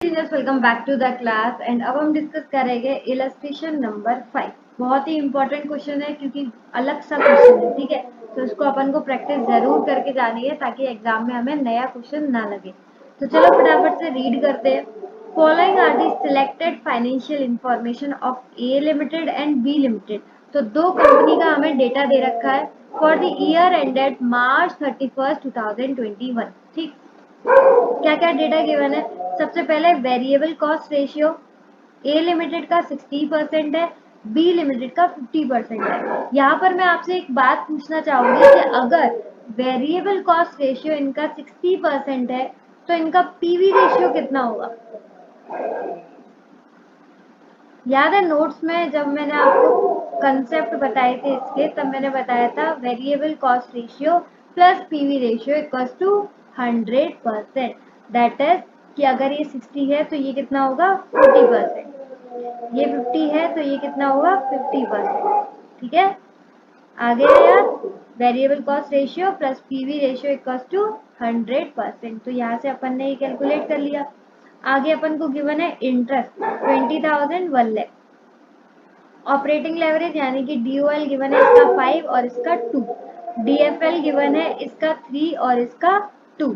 Welcome back to the class and अब हम discuss करेंगे इलस्ट्रेशन नंबर 5। बहुत ही इंपॉर्टेंट क्वेश्चन है क्योंकि अलग सा क्वेश्चन है, ठीक है। तो इसको अपन को प्रैक्टिस जरूर करके जानी है ताकि एग्जाम में हमें नया क्वेश्चन ना लगे। तो चलो फटाफट से रीड करते हैं। Following are the selected financial information of A limited and B limited. तो दो कंपनी का हमें डेटा दे रखा है for the year ended March 31, 2021। ठीक, क्या क्या डेटा गिवन है। सबसे पहले variable cost ratio A limited का 60% है, बी लिमिटेड का 50% है। यहाँ पर मैं आपसे एक बात पूछना चाहूंगी कि अगर वेरिएबल कॉस्ट रेशियो इनका 60% है तो इनका पीवी रेशियो कितना होगा। याद है नोट्स में जब मैंने आपको कंसेप्ट बताए थे इसके, तब मैंने बताया था variable cost ratio plus PV ratio equals to 100%। That is कि अगर ये 60 है तो ये कितना होगा 40%, ये 50 है तो ये कितना होगा 50%। ठीक है, आगे है यार, variable cost ratio plus PV ratio equals to 100%। तो यहाँ से अपन ने ये कैलकुलेट कर लिया। आगे अपन को गिवन है इंटरेस्ट 20,000 1 लाख। ऑपरेटिंग लेवरेज यानी कि DOL गिवन है इसका 5 और इसका 2। DFL गिवन है इसका 3 और इसका 2।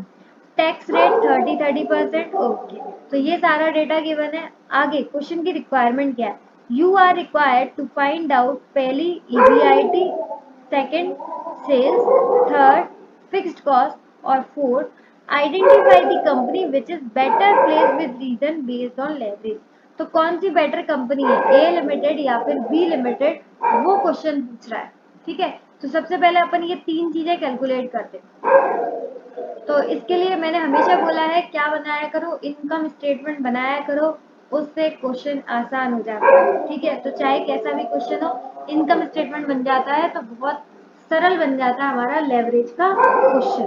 Tax rate 30%। ओके, तो ये सारा डेटा गिवन है। आगे क्वेश्चन की रिक्वायरमेंट क्या है। You are required to find out पहली EBIT, second sales, third fixed cost और fourth identify the company which is better place with reason based on leverage. तो कौन सी बेटर कंपनी है, ए लिमिटेड या फिर बी लिमिटेड, वो क्वेश्चन पूछ रहा है। ठीक है, तो सबसे पहले अपन ये तीन चीजें कैलकुलेट करते हैं। तो इसके लिए मैंने हमेशा बोला है क्या बनाया करो, इनकम स्टेटमेंट बनाया करो, उससे क्वेश्चन आसान हो जाता है। ठीक है, तो चाहे कैसा भी क्वेश्चन हो, इनकम स्टेटमेंट बन जाता है तो बहुत सरल बन जाता है हमारा लेवरेज का क्वेश्चन।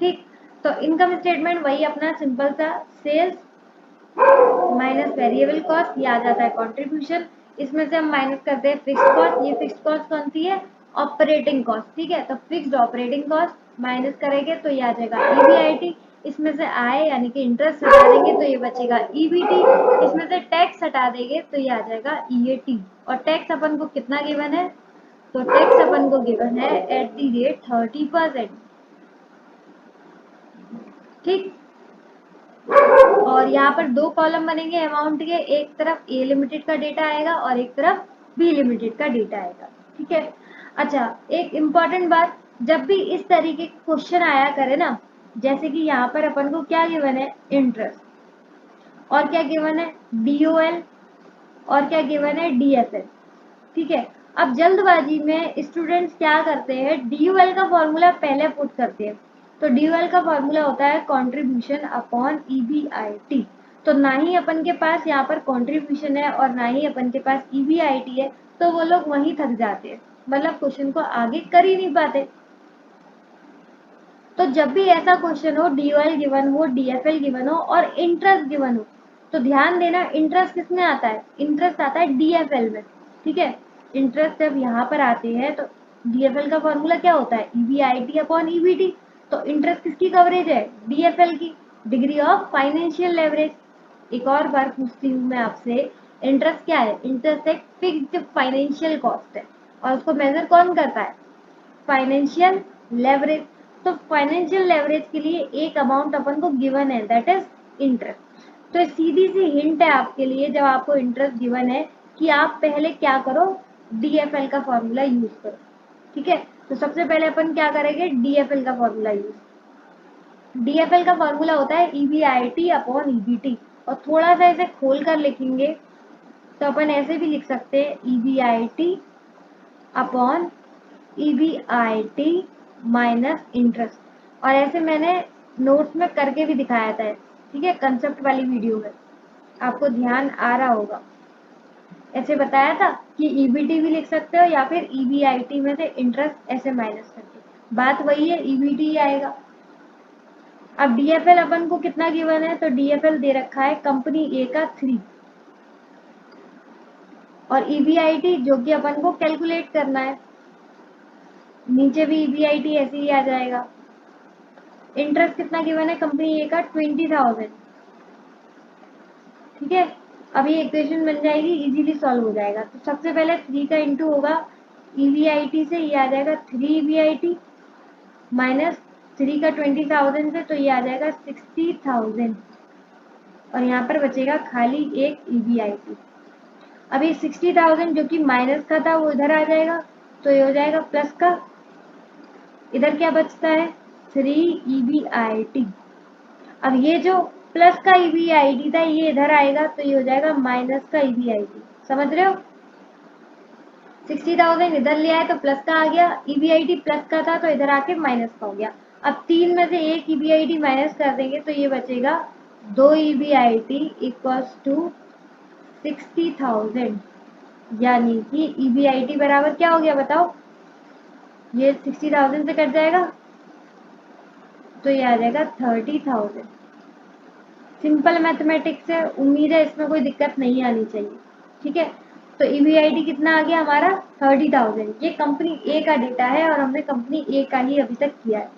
ठीक, तो इनकम स्टेटमेंट वही अपना सिंपल सा सेल्स माइनस वेरिएबल कॉस्ट, ये आ जाता है कंट्रीब्यूशन। इसमें से हम माइनस करते हैं फिक्स्ड कॉस्ट। ये फिक्स्ड कॉस्ट कौन सी है, ऑपरेटिंग कॉस्ट। ठीक है, तो फिक्स्ड ऑपरेटिंग कॉस्ट माइनस करेंगे तो ये आ जाएगा EBIT। इसमें से आए यानी कि इंटरेस्ट हटा देंगे तो ये बचेगा EBT। इसमें से टैक्स हटा देंगे तो ये आ जाएगा EAT। और टैक्स अपन को कितना गिवन है, तो टैक्स अपन को गिवन है एट दी रेट 30%। ठीक, और यहाँ पर दो कॉलम बनेंगे अमाउंट के, एक तरफ ए लिमिटेड का डेटा आएगा और एक तरफ बी लिमिटेड का डेटा आएगा। ठीक है, अच्छा एक इम्पॉर्टेंट बात, जब भी इस तरीके के क्वेश्चन आया करे ना, जैसे कि यहाँ पर अपन को क्या गिवन है इंटरेस्ट, और क्या गिवन है DOL, और क्या गिवन है DFL। ठीक है, अब जल्दबाजी में स्टूडेंट्स क्या करते हैं, DOL का फॉर्मूला पहले पुट करते हैं। तो DOL का फॉर्मूला होता है कंट्रीब्यूशन अपॉन EBIT। तो ना ही अपन के पास यहाँ पर कंट्रीब्यूशन है और ना ही अपन के पास EBIT है, तो वो लोग वहीं थक जाते हैं, मतलब क्वेश्चन को आगे कर ही नहीं पाते। तो जब भी ऐसा क्वेश्चन हो, DOL गिवन हो, DFL गिवन हो और इंटरेस्ट गिवन हो, तो ध्यान देना इंटरेस्ट किसमें आता है, इंटरेस्ट आता है DFL में। ठीक है, इंटरेस्ट जब यहाँ पर आते हैं तो DFL का फॉर्मूला क्या होता है, EBIT अपॉन EBT। तो इंटरेस्ट किसकी कवरेज है, DFL की, डिग्री ऑफ फाइनेंशियल लेवरेज। एक और बार पूछती हूँ मैं आपसे, इंटरेस्ट क्या है, इंटरेस्ट एक फिक्स्ड फाइनेंशियल कॉस्ट है और उसको मेजर कौन करता है, फाइनेंशियल लेवरेज। तो फाइनेंशियल लेवरेज के लिए एक अमाउंट अपन को गिवन है, दैट इज इंटरेस्ट। तो सीधी सी हिंट है आपके लिए, जब आपको इंटरेस्ट गिवन है कि आप पहले क्या करो, DFL का फॉर्मूला यूज करो। ठीक है, तो सबसे पहले अपन क्या करेंगे, DFL का फॉर्मूला यूज। DFL का फॉर्मूला होता है EBIT अपॉन EBT। और थोड़ा सा इसे खोल कर लिखेंगे तो अपन ऐसे भी लिख सकते हैं EBIT upon EBIT minus interest. और ऐसे मैंने नोट्स में करके भी दिखाया था। ठीक है, कंसेप्ट वाली वीडियो में आपको ध्यान आ रहा होगा, ऐसे बताया था कि EBT भी लिख सकते हो या फिर EBIT में से इंटरेस्ट ऐसे माइनस करके, बात वही है, EBT आएगा। अब DFL अपन को कितना गिवन है, तो DFL दे रखा है कंपनी ए का 3 और EBIT जो कि अपन को कैलकुलेट करना है, नीचे भी EBIT ऐसे ही आ जाएगा। इंटरेस्ट कितना गिवन है कंपनी ए का 20,000 ठीक है, अब ये इक्वेशन बन जाएगी, इजीली सॉल्व हो जाएगा। तो सबसे पहले 3 का इंटू होगा EBIT से, ये आ जाएगा 3 EBIT माइनस 3 का 20,000 से, तो ये आ जाएगा 60,000 और यहाँ पर बचेगा खाली एक EBIT। अब ये 60,000 जो कि माइनस का था वो इधर आ जाएगा, तो ये हो जाएगा प्लस का। इधर क्या बचता है 3 EBIT। अब ये जो प्लस का EBIT था ये इधर आएगा, तो ये हो जाएगा माइनस का EBIT। समझ रहे हो, 60,000 इधर ले आए तो प्लस का आ गया, EBIT प्लस का था तो इधर आके माइनस का हो गया। अब 3 में से एक EBIT माइनस कर देंगे तो ये बचेगा 2 EBIT इक्वल्स टू 60,000, यानी कि EBIT बराबर क्या हो गया बताओ, ये 60,000 से कट जाएगा तो ये आ जाएगा 30,000। सिंपल मैथमेटिक्स है, उम्मीद है इसमें कोई दिक्कत नहीं आनी चाहिए। ठीक है, तो EBIT कितना आ गया हमारा 30,000। ये कंपनी ए का डेटा है और हमने कंपनी ए का ही अभी तक किया है।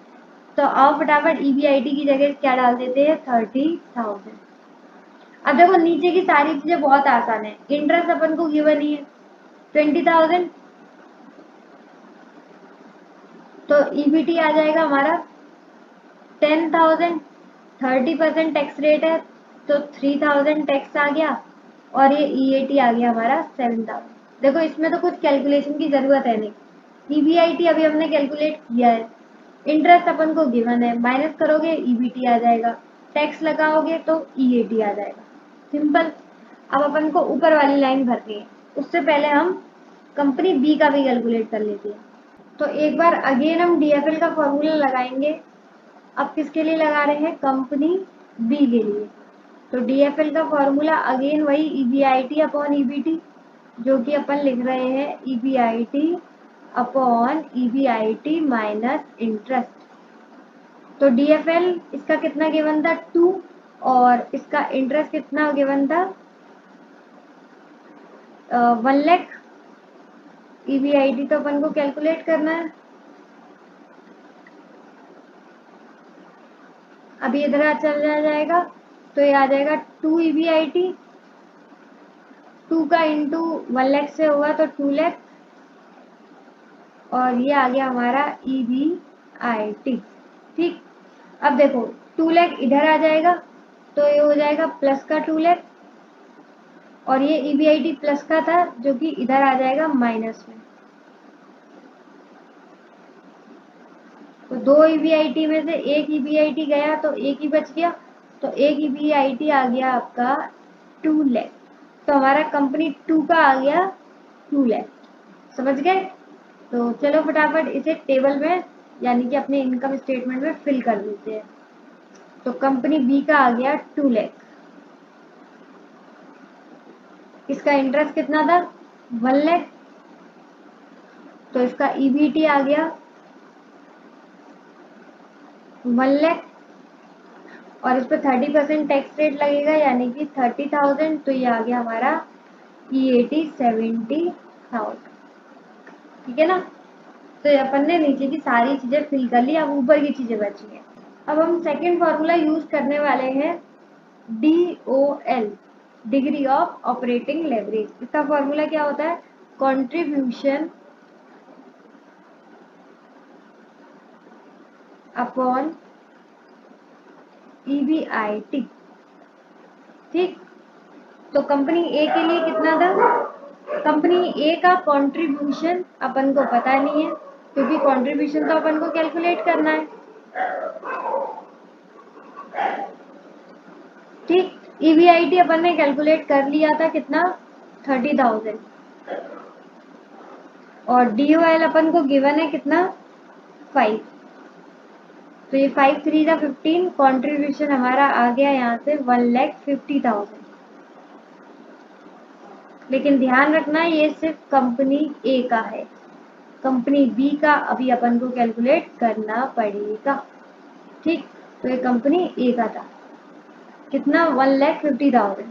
तो आओ फटाफट EBIT की जगह क्या डाल देते हैं 30,000। अब देखो नीचे की सारी चीजें बहुत आसान है। इंटरेस्ट अपन को गिवन ही है 20,000, तो EBT आ जाएगा हमारा 10,000। 30% टैक्स रेट है तो 3,000 टैक्स आ गया और ये EAT आ गया हमारा 7,000। देखो इसमें तो कुछ कैलकुलेशन की जरूरत है नहीं, EBIT अभी हमने कैलकुलेट किया है, इंटरेस्ट अपन को गिवन है, माइनस करोगे EBT आ जाएगा, टैक्स लगाओगे तो EAT आ जाएगा। सिंपल। अब अपन को ऊपर वाली लाइन भरनी है, उससे पहले हम कंपनी बी का भी कैलकुलेट कर लेते हैं। तो एक बार अगेन हम DFL का फॉर्मूला लगाएंगे। अब किसके लिए लगा रहे हैं, कंपनी बी के लिए। तो DFL का फॉर्मूला अगेन वही EBIT अपॉन EBT, जो कि अपन लिख रहे हैं EBIT upon EBIT minus interest. तो DFL इसका कितना गिवन था 2 और इसका इंटरेस्ट कितना गिवन था 1 लाख। EBIT तो अपन को कैलकुलेट करना है। अभी इधर चल जाएगा तो ये आ जाएगा 2 EBIT, 2 का इंटू 1 लाख से होगा तो 2 लाख और ये आ गया हमारा EBIT। ठीक, अब देखो 2 लाख इधर आ जाएगा तो ये हो जाएगा प्लस का 2 लाख और ये EBIT प्लस का था जो कि इधर आ जाएगा माइनस में। तो 2 EBIT में से एक EBIT गया तो एक ही बच गया, तो एक EBIT आ गया आपका 2 लाख। तो हमारा कंपनी 2 का आ गया 2 लाख। समझ गए। तो चलो फटाफट इसे टेबल में यानी कि अपने इनकम स्टेटमेंट में फिल कर देते हैं। तो कंपनी बी का आ गया 2 लाख, इसका इंटरेस्ट कितना था 1 लाख, तो इसका EBT आ गया 1 लाख और इस पर 30% टैक्स रेट लगेगा यानी कि 30,000, तो ये आ गया हमारा EAT 70,000। ठीक है ना। तो अपन ने नीचे की सारी चीजें फिल कर ली, अब ऊपर की चीजें बची हैं। अब हम सेकेंड फॉर्मूला यूज करने वाले हैं DOL, degree of operating leverage. इसका फॉर्मूला क्या होता है, कंट्रीब्यूशन अपॉन EBIT। ठीक, तो कंपनी ए के लिए कितना था, कंपनी ए का कंट्रीब्यूशन अपन को पता नहीं है क्योंकि कंट्रीब्यूशन तो अपन को कैलकुलेट करना है। ठीक, EBIT अपन ने कैलकुलेट कर लिया था कितना 30,000 और DOL अपन को गिवन है कितना 5, तो ये 5 3 का 15, कंट्रीब्यूशन हमारा आ गया यहाँ से 1,50,000। लेकिन ध्यान रखना ये सिर्फ कंपनी ए का है, कंपनी बी का अभी अपन को कैलकुलेट करना पड़ेगा। ठीक, तो ये कंपनी ए का था कितना 1,50,000।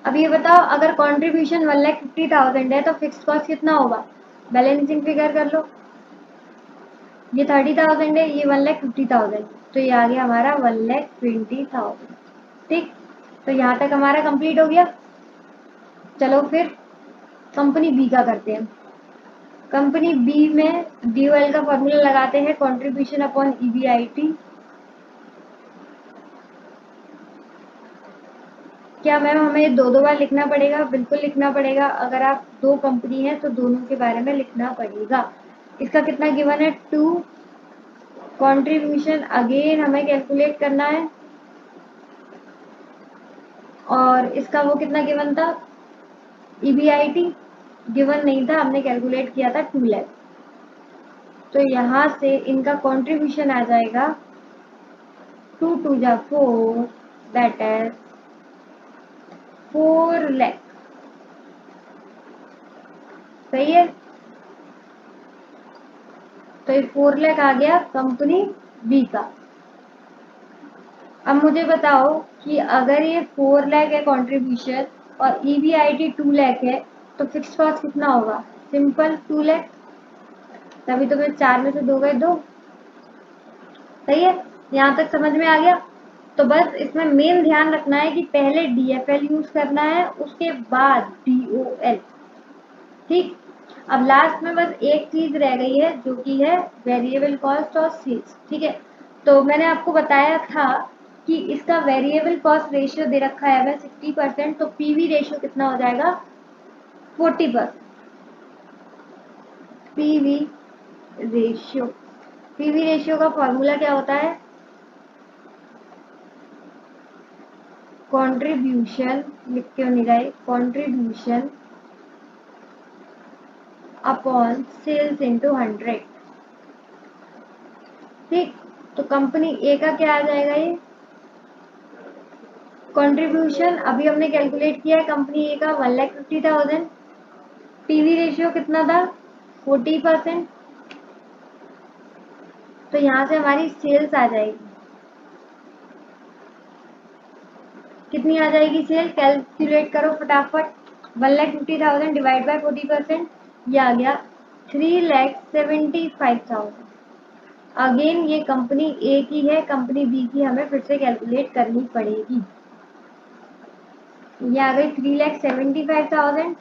अब ये बताओ अगर कंट्रीब्यूशन 1,50,000 है तो फिक्स्ड कॉस्ट कितना होगा, बैलेंसिंग फिगर कर लो। ये 30,000 है, ये 1,50,000, तो ये आ गया हमारा 1,20,000। ठीक, तो यहाँ तक हमारा कंप्लीट हो गया। चलो फिर कंपनी बी का करते हैं। कंपनी बी में DOL का फॉर्मूला लगाते हैं, कंट्रीब्यूशन अपॉन EBIT। क्या मैम हमें दो दो बार लिखना पड़ेगा? बिल्कुल लिखना पड़ेगा। अगर आप दो कंपनी है तो दोनों के बारे में लिखना पड़ेगा। इसका कितना गिवन है? 2। कंट्रीब्यूशन अगेन हमें कैलकुलेट करना है, और इसका वो कितना गिवन था? EBIT गिवन नहीं था, हमने कैलकुलेट किया था 2 लाख। तो यहाँ से इनका कंट्रीब्यूशन आ जाएगा 2 2 जा 4, दैट इज 4 लाख। सही है, तो ये 4 लाख आ गया कंपनी बी का। अब मुझे बताओ कि अगर ये 4 लाख है कंट्रीब्यूशन और EBIT 2 लाख है, तो फिक्स कॉस्ट कितना होगा? सिंपल 2 लाख, तभी तो मैं 4 में से 2 गए 2। सही है, यहाँ तक समझ में आ गया? तो बस इसमें मेन ध्यान रखना है कि पहले DFL यूज करना है, उसके बाद DOL। ठीक, अब लास्ट में बस एक चीज रह गई है जो कि है वेरिएबल कॉस्ट और सेल्स। ठीक है, तो मैंने आपको बताया था कि इसका वेरिएबल कॉस्ट रेशियो दे रखा है हमें 60%, तो PV रेशियो कितना हो जाएगा? 40%। PV रेशियो, PV रेशियो का फॉर्मूला क्या होता है? कंट्रीब्यूशन, लिख क्यों नहीं रहे? Contribution upon sales into 100। ठीक, तो कंपनी ए का क्या आ जाएगा? ये कंट्रीब्यूशन अभी हमने कैलकुलेट किया है कंपनी ए का 1,50,000। PV रेशियो कितना था? 40%। तो यहाँ से हमारी सेल्स आ जाएगी, कितनी आ जाएगी सेल? कैलकुलेट करो फटाफट। 1,50,000 डिवाइड बाय 40%, ये आ गया 3,75,000। अगेन ये कंपनी ए की है, कंपनी बी की हमें फिर से कैलकुलेट करनी पड़ेगी। ये आ गई 3,75,000।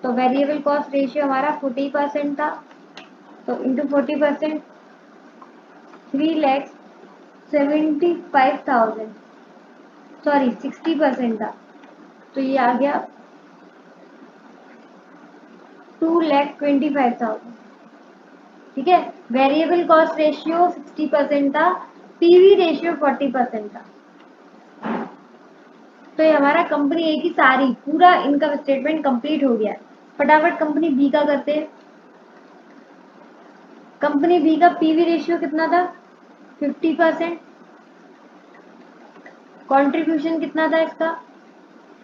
तो वेरिएबल कॉस्ट रेशियो हमारा 40% था, तो इंटू 40%, 3,75,000, सॉरी 60% था, तो ये आ गया 2,25,000। ठीक है, वेरिएबल कॉस्ट रेशियो 60% था, PV रेशियो 40% था। तो ये हमारा कंपनी ए की सारी पूरा इनकम स्टेटमेंट कंप्लीट हो गया। फटाफट कंपनी बी का करते हैं। कंपनी बी का PV रेशियो कितना था? 50%। कंट्रीब्यूशन कितना था इसका?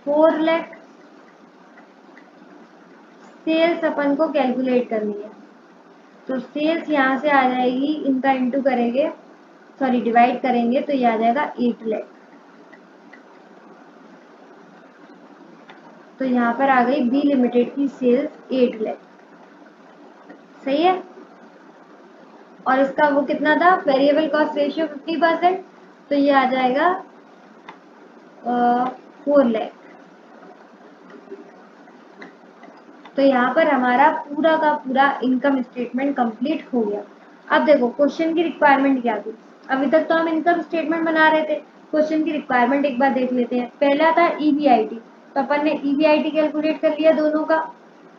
4 लाख। सेल्स अपन को कैलकुलेट करनी है, तो सेल्स यहाँ से आ जाएगी, इनका इंटू करेंगे, सॉरी डिवाइड करेंगे, तो ये आ जाएगा 8 लाख। तो यहाँ पर आ गई बी लिमिटेड की सेल्स 8 लाख। सही है, और इसका वो कितना था? वेरिएबल कॉस्ट रेशियो 50%, तो ये आ जाएगा 4 लाख। तो यहाँ पर हमारा पूरा का पूरा इनकम स्टेटमेंट कंप्लीट हो गया। अब देखो क्वेश्चन की रिक्वायरमेंट क्या थी। अभी तक तो हम इनकम स्टेटमेंट बना रहे थे, क्वेश्चन की रिक्वायरमेंट एक बार देख लेते हैं। पहला था EBIT, तो अपन ने EBIT कैलकुलेट कर लिया दोनों का।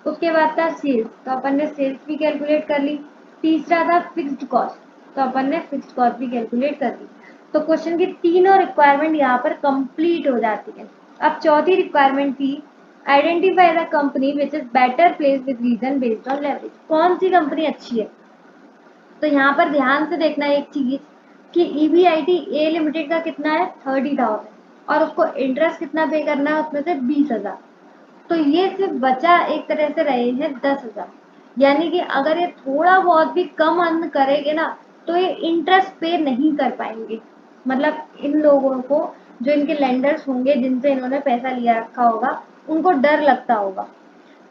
उसके बाद था सेल्स, तो अपन ने सेल्स भी कैलकुलेट कर ली। तीसरा था फिक्स्ड कॉस्ट, तो अपन ने फिक्स्ड कॉस्ट भी कैलकुलेट कर ली। तो क्वेश्चन की तीनों रिक्वायरमेंट यहाँ पर कंप्लीट हो जाती है। अब चौथी रिक्वायरमेंट थी identify the company which is better place with reason based on leverage. कौन सी कंपनी अच्छी है? तो यहाँ पर ध्यान से देखना एक चीज कि EBIT ए लिमिटेड का कितना है? 30,000, और उसको इंटरेस्ट कितना पे करना है उसमें से 20,000। तो ये सिर्फ बचा एक तरह से रहे हैं 10,000। यानी कि अगर ये थोड़ा बहुत भी कम अर्न करेंगे ना, तो ये इंटरेस्ट पे नहीं कर पाएंगे। मतलब इन लोगों को, जो इनके लेंडर्स होंगे जिनसे इन्होंने पैसा लिया रखा होगा, उनको डर लगता होगा।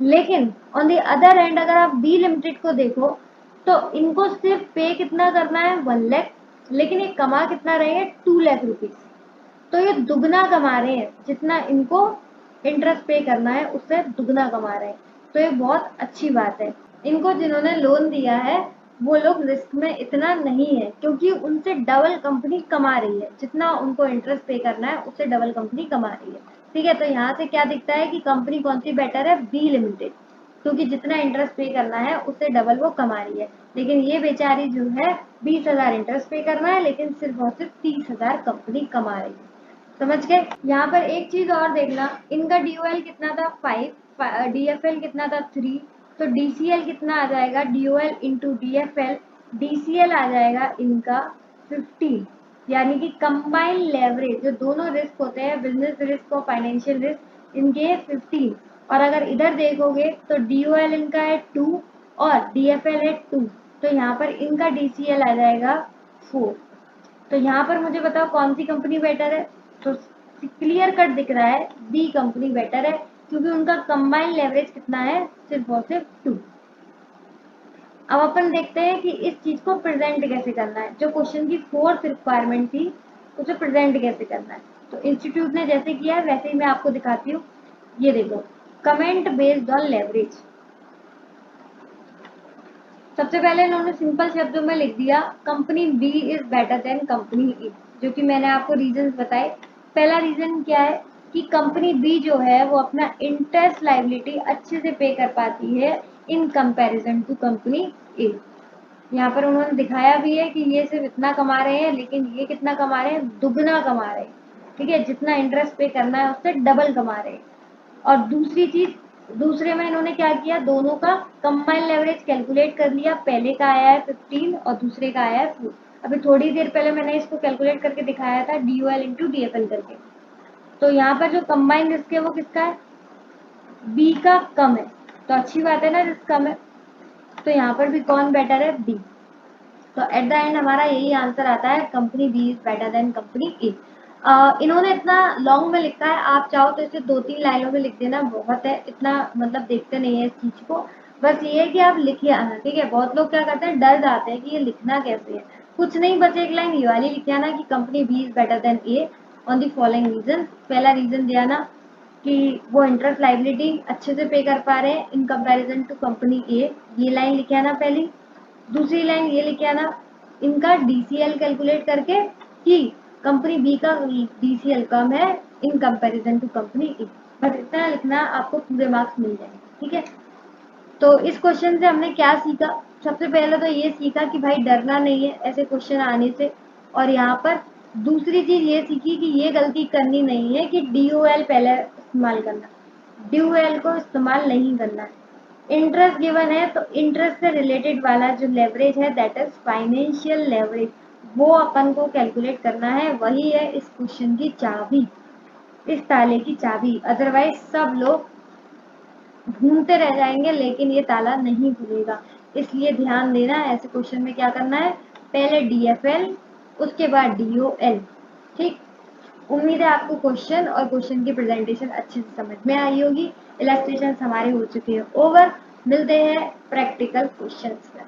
लेकिन ऑन द अदर हैंड अगर आप बी लिमिटेड को देखो, तो इनको सिर्फ पे कितना करना है 1 लाख, लेकिन ये कमा कितना रहे हैं 2 लाख रुपीज। तो ये दुगना कमा रहे हैं, जितना इनको इंटरेस्ट पे करना है उससे दुगना कमा रहे हैं। तो ये बहुत अच्छी बात है। इनको जिन्होंने लोन दिया है वो लोग रिस्क में इतना नहीं है, क्योंकि उनसे डबल कंपनी कमा रही है, जितना उनको इंटरेस्ट पे करना है उससे डबल कंपनी कमा रही है। ठीक है, तो यहाँ से क्या दिखता है कि कंपनी कौन सी बेटर है, बी लिमिटेड, क्योंकि जितना इंटरेस्ट पे करना है उससे डबल वो कमा रही है। लेकिन ये बेचारी जो है 20,000 इंटरेस्ट पे करना है, लेकिन सिर्फ और सिर्फ 30,000 कंपनी कमा रही है। समझ गए। यहाँ पर एक चीज और देखना, इनका DOL कितना था 5, DFL कितना था 3, तो DCL कितना आ जाएगा, DOL इंटू DFL, DCL आ जाएगा इनका 15, यानी कि कंबाइंड लेवरेज जो दोनों रिस्क होते हैं, बिजनेस रिस्क और फाइनेंशियल रिस्क, इनके 15। और अगर इधर देखोगे तो DOL इनका है 2 और DFL है 2, तो यहाँ पर इनका DCL आ जाएगा 4। तो यहाँ पर मुझे बताओ कौन सी कंपनी बेटर है, तो क्लियर कट दिख रहा है बी कंपनी बेटर है, क्योंकि उनका कंबाइंड लेवरेज कितना है, सिर्फ और सिर्फ 2। अब अपन देखते हैं कि इस चीज को प्रेजेंट कैसे करना है, जो क्वेश्चन की 4th रिक्वायरमेंट थी उसे प्रेजेंट कैसे करना है। तो इंस्टीट्यूट ने जैसे किया है वैसे ही मैं आपको दिखाती हूँ। ये देखो, कमेंट बेस्ड ऑन लेवरेज। सबसे पहले इन्होंने सिंपल शब्दों में लिख दिया company B is better than company A, जो कि मैंने आपको रीजंस बताए। पहला रीजन क्या है कि कंपनी बी जो है वो अपना इंटरेस्ट लाइबिलिटी अच्छे से पे कर पाती है इन कंपैरिजन टू कंपनी ए। यहाँ पर उन्होंने दिखाया भी है कि ये सिर्फ इतना कमा रहे हैं, लेकिन ये कितना कमा रहे हैं, दुगना कमा रहे हैं। ठीक है, जितना इंटरेस्ट पे करना है उससे डबल कमा रहे हैं। और दूसरी चीज, दूसरे में इन्होंने क्या किया, दोनों का कंबाइंड लेवरेज कैलकुलेट कर लिया। पहले का आया है 15 और दूसरे का आया है 4। अभी थोड़ी देर पहले मैंने इसको कैलकुलेट करके दिखाया था DOL इंटू DFL करके। तो यहाँ पर जो कंबाइंड रिस्क है वो किसका है, बी का कम है, तो अच्छी बात है ना, रिस्क कम है। तो यहाँ पर भी कौन बेटर है, बी। तो एट द एंड हमारा यही आंसर आता है, company B is better than company A. इन्होंने इतना लॉन्ग में लिखा है, आप चाहो तो इसे 2-3 लाइनों में लिख देना, बहुत है, इतना मतलब देखते नहीं है इस चीज को। बस ये है कि आप लिखिए आना। ठीक है, बहुत लोग क्या करते हैं, डर जाते हैं कि ये लिखना कैसे है। कुछ नहीं, बस एक लाइन ये वाली लिख आना कि company B is better than A on the following reason. पहला रीजन दिया ना कि वो इंटरेस्ट लाइबिलिटी अच्छे से पे कर पा रहे हैं इन कंपैरिजन टू कंपनी ए, ये लाइन लिखे आना पहली। दूसरी लाइन ये लिखे आना इनका DCL कैलकुलेट करके कि कंपनी बी का DCL कम है इन कंपैरिजन टू कंपनी ए। बस इतना लिखना, आपको पूरे मार्क्स मिल जाएंगे। ठीक है, तो इस क्वेश्चन से हमने क्या सीखा, सबसे पहले तो ये सीखा कि भाई डरना नहीं है ऐसे क्वेश्चन आने से। और यहाँ पर दूसरी चीज ये सीखी कि ये गलती करनी नहीं है कि DOL पहले इस्तेमाल करना, DOL को इस्तेमाल नहीं करना है। इंटरेस्ट गिवन है तो इंटरेस्ट से रिलेटेड वाला जो लेवरेज है दैट इज फाइनेंशियल लेवरेज, वो अपन को कैलकुलेट करना है। वही है इस क्वेश्चन की चाबी, इस ताले की चाबी। अदरवाइज सब लोग ढूंढते रह जाएंगे लेकिन ये ताला नहीं खुलेगा। इसलिए ध्यान देना, ऐसे क्वेश्चन में क्या करना है, पहले DFL उसके बाद DOL। ठीक, उम्मीद है आपको क्वेश्चन और क्वेश्चन की प्रेजेंटेशन अच्छे से समझ में आई होगी। इलस्ट्रेशन हमारे हो चुके हैं ओवर। मिलते हैं प्रैक्टिकल क्वेश्चंस में।